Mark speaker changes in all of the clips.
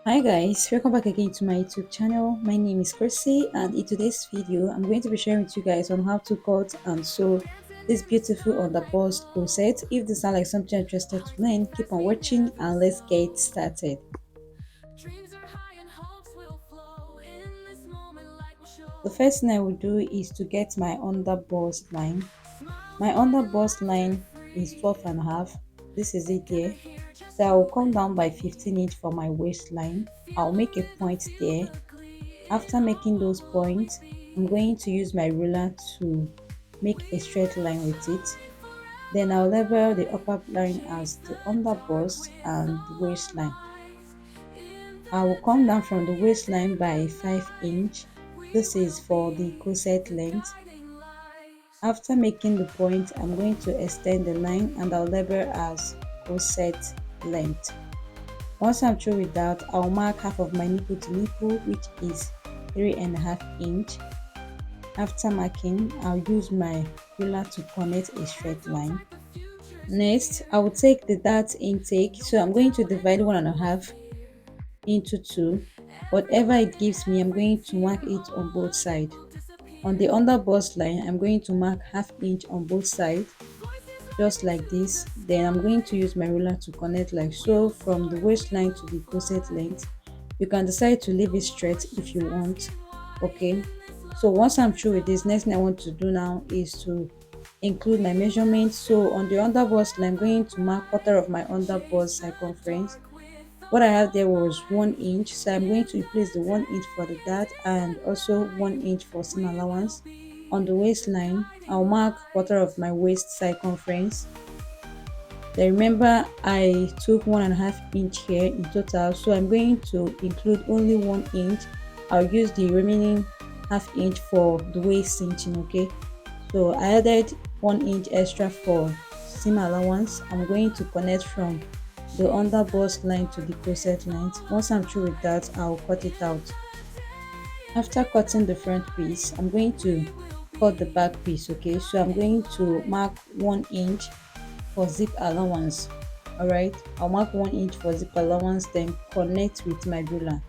Speaker 1: Hi guys, welcome back again to my YouTube channel. My name is Chrissy, and in today's video I'm going to be sharing with you guys on how to cut and sew this beautiful underbust corset. If this sounds like something you're interested to learn, keep on watching and let's get started. The first thing I will do is to get my underbust line. My underbust line is 12 and a half. This is it there. So I will come down by 15 inch for my waistline. I'll make a point there. After making those points, I'm going to use my ruler to make a straight line with it. Then I'll label the upper line as the under bust and the waistline. I will come down from the waistline by 5 inch. This is for the corset length. After making the point, I'm going to extend the line and I'll label as corset length. Once I'm through with that, I'll mark half of my nipple to nipple, which is 3.5 inch. After marking, I'll use my ruler to connect a straight line. Next, I will take the dart intake. So I'm going to divide 1.5 into 2. Whatever it gives me, I'm going to mark it on both sides. On the under bust line, I'm going to mark ½ inch on both sides, just like this. Then I'm going to use my ruler to connect like so from the waistline to the corset length. You can decide to leave it straight if you want. Okay, so once I'm through with this, next thing I want to do now is to include my measurements. So on the under bust line, I'm going to mark quarter of my under bust circumference. What I have there was 1 inch, so I'm going to replace the 1 inch for the dart and also 1 inch for seam allowance. On the waistline, I'll mark quarter of my waist circumference. Then remember I took 1.5 inch here in total, so I'm going to include only 1 inch. I'll use the remaining ½ inch for the waist cinching. Okay, so I added 1 inch extra for seam allowance. I'm going to connect from the under bust line to the corset length. Once I'm through with that, I'll cut it out. After cutting the front piece, I'm going to cut the back piece. Okay, so I'm going to mark 1 inch for zip allowance. All right, I'll mark 1 inch for zip allowance, then connect with my ruler.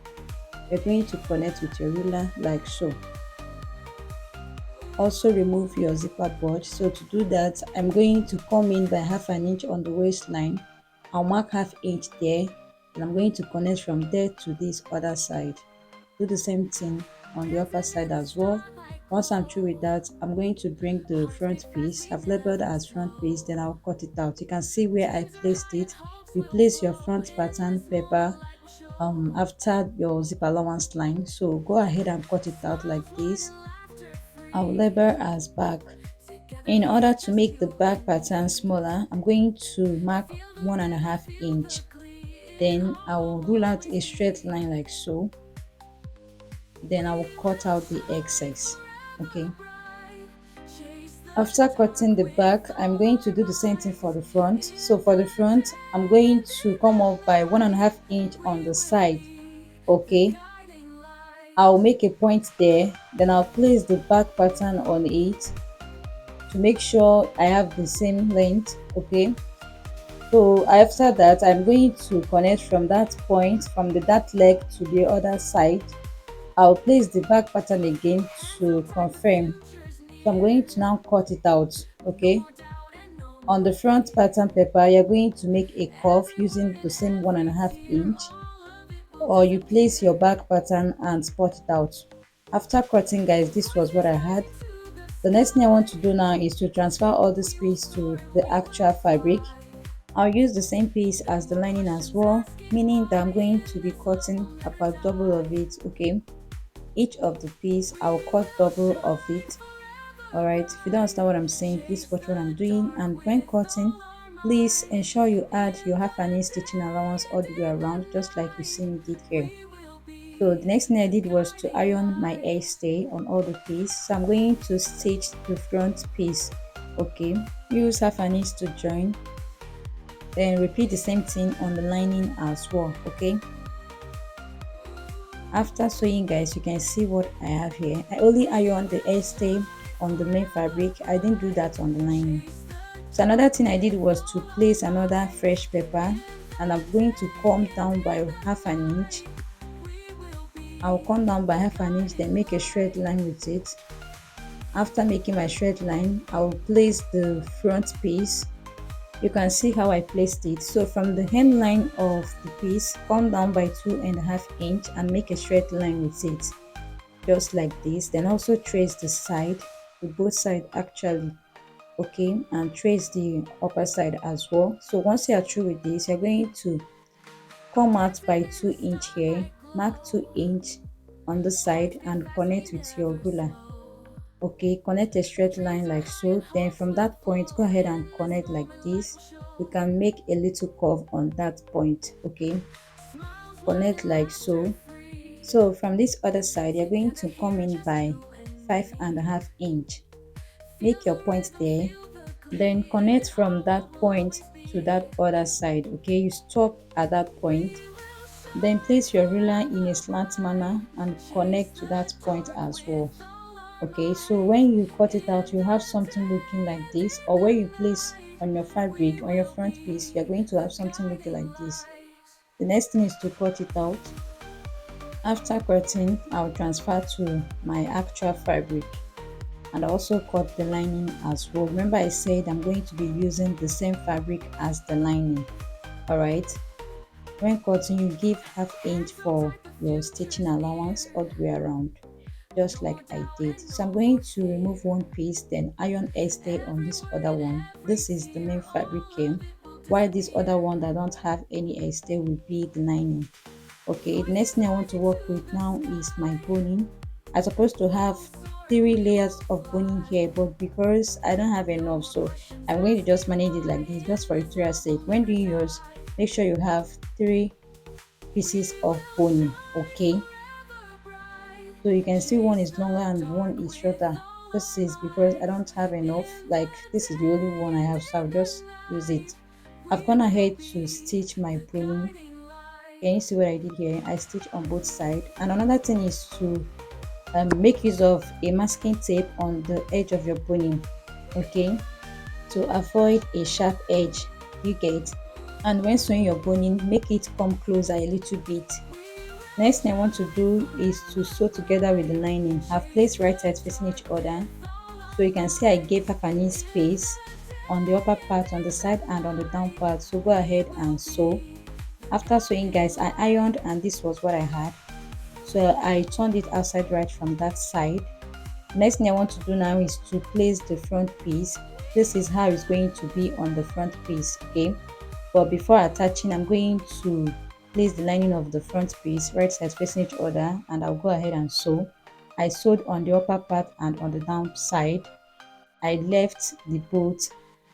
Speaker 1: You're going to connect with your ruler like so. Also remove your zipper board. So to do that, I'm going to come in by ½ inch on the waistline. I'll mark ½ inch there, and I'm going to connect from there to this other side. Do the same thing on the upper side as well. Once I'm through with that, I'm going to bring the front piece. I've labeled as front piece, then I'll cut it out. You can see where I placed it. You place your front pattern paper after your zip allowance line. So go ahead and cut it out like this. I'll label as back. In order to make the back pattern smaller, I'm going to mark 1.5 inch. Then I will rule out a straight line like so. Then I will cut out the excess. Okay, after cutting the back, I'm going to do the same thing for the front. So for the front, I'm going to come up by 1.5 inch on the side. Okay, I'll make a point there, then I'll place the back pattern on it to make sure I have the same length. Okay, so after that, I'm going to connect from that point, from the that leg to the other side. I'll place the back pattern again to confirm. So I'm going to now cut it out. Okay, on the front pattern paper, you're going to make a curve using the same 1.5 inch, or you place your back pattern and spot it out. After cutting, guys, this was what I had. The next thing I want to do now is to transfer all this piece to the actual fabric. I'll use the same piece as the lining as well, meaning that I'm going to be cutting about double of it. Okay, each of the piece I'll cut double of it. All right, if you don't understand what I'm saying, please watch what I'm doing. And when cutting, please ensure you add your ½ inch stitching allowance all the way around, just like you see me did here. So the next thing I did was to iron my hair stay on all the piece. So I'm going to stitch the front piece. Okay, use ½ inch to join, then repeat the same thing on the lining as well. Okay, after sewing, guys, you can see what I have here. I only ironed the hair stay on the main fabric. I didn't do that on the lining. So another thing I did was to place another fresh paper and I'm going to come down by half an inch. I'll come down by half an inch, then make a straight line with it. After making my straight line, I will place the front piece. You can see how I placed it. So from the hemline of the piece, come down by 2.5 inch and make a straight line with it, just like this. Then also trace the side, the both side actually, okay, and trace the upper side as well. So once you are through with this, you're going to come out by 2 inch here, mark 2 inch on the side and connect with your ruler. Okay, connect a straight line like so. Then from that point, go ahead and connect like this. You can make a little curve on that point. Okay, connect like so. So from this other side, you're going to come in by 5.5 inch. Make your point there, then connect from that point to that other side. Okay, you stop at that point, then place your ruler in a slant manner and connect to that point as well. Okay, so when you cut it out, you have something looking like this, or where you place on your fabric on your front piece, you're going to have something looking like this. The next thing is to cut it out. After cutting, I'll transfer to my actual fabric and also cut the lining as well. Remember I said I'm going to be using the same fabric as the lining. All right, when cutting, you give half inch for your stitching allowance all the way around, just like I did. So I'm going to remove one piece, then iron stay on this other one. This is the main fabric here, while this other one that don't have any stay will be the lining. Okay, the next thing I want to work with now is my boning. I'm supposed to have 3 layers of boning here, but because I don't have enough, so I'm going to just manage it like this, just for tutorial sake. When doing yours, make sure you have 3 pieces of boning. Okay, so you can see one is longer and one is shorter. This is because I don't have enough, like this is the only one I have, so I'll just use it. I've gone ahead to stitch my boning. Can you see what I did here? I stitch on both sides. And another thing is to make use of a masking tape on the edge of your boning, okay, to avoid a sharp edge. You get. And when sewing your boning, make it come closer a little bit. Next thing I want to do is to sew together with the lining. I've placed right sides facing each other, so you can see I gave half an inch space on the upper part on the side and on the down part. So go ahead and sew. After sewing, guys, I ironed and this was what I had, so I turned it outside right from that side. Next thing I want to do now is to place the front piece. This is how it's going to be on the front piece, okay, but before attaching, I'm going to place the lining of the front piece right sides facing each other, and I'll go ahead and sew. I sewed on the upper part and on the down side. I left the both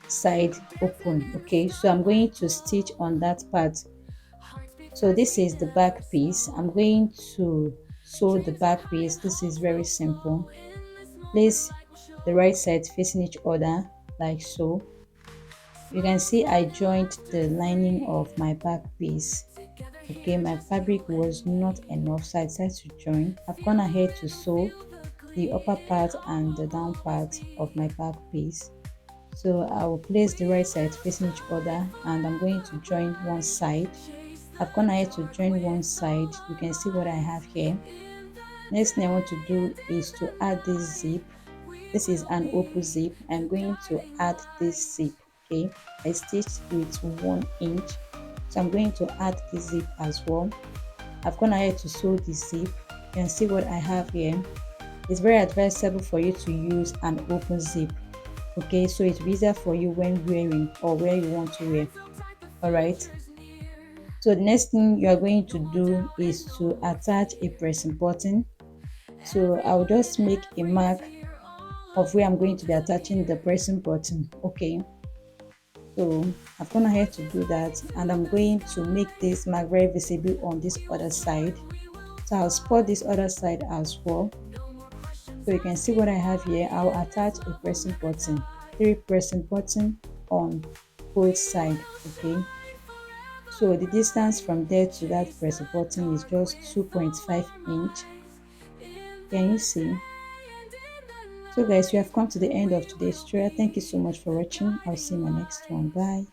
Speaker 1: side open. Okay, so I'm going to stitch on that part. So this is the back piece. I'm going to sew the back piece. This is very simple. Place the right sides facing each other like so. You can see I joined the lining of my back piece. Okay, my fabric was not enough, so I decided to join. I've gone ahead to sew the upper part and the down part of my back piece. So I will place the right side facing each other and I'm going to join one side. I've gone ahead to join one side. You can see what I have here. Next thing I want to do is to add this zip. This is an open zip. I'm going to add this zip. Okay, I stitched with 1 inch, so I'm going to add this zip as well. I've gone ahead to sew the zip. You can see what I have here. It's very advisable for you to use an open zip, okay, so it's easier for you when wearing or where you want to wear. All right, so the next thing you are going to do is to attach a pressing button. So I'll just make a mark of where I'm going to be attaching the pressing button. Okay, so I've gone ahead to do that, and I'm going to make this mark very visible on this other side. So I'll spot this other side as well. So you can see what I have here. I'll attach a pressing button, 3 pressing button on both sides. Okay, so the distance from there to that pressing button is just 2.5 inch. Can you see? So guys, we have come to the end of today's tutorial. Thank you so much for watching. I'll see you in my next one. Bye.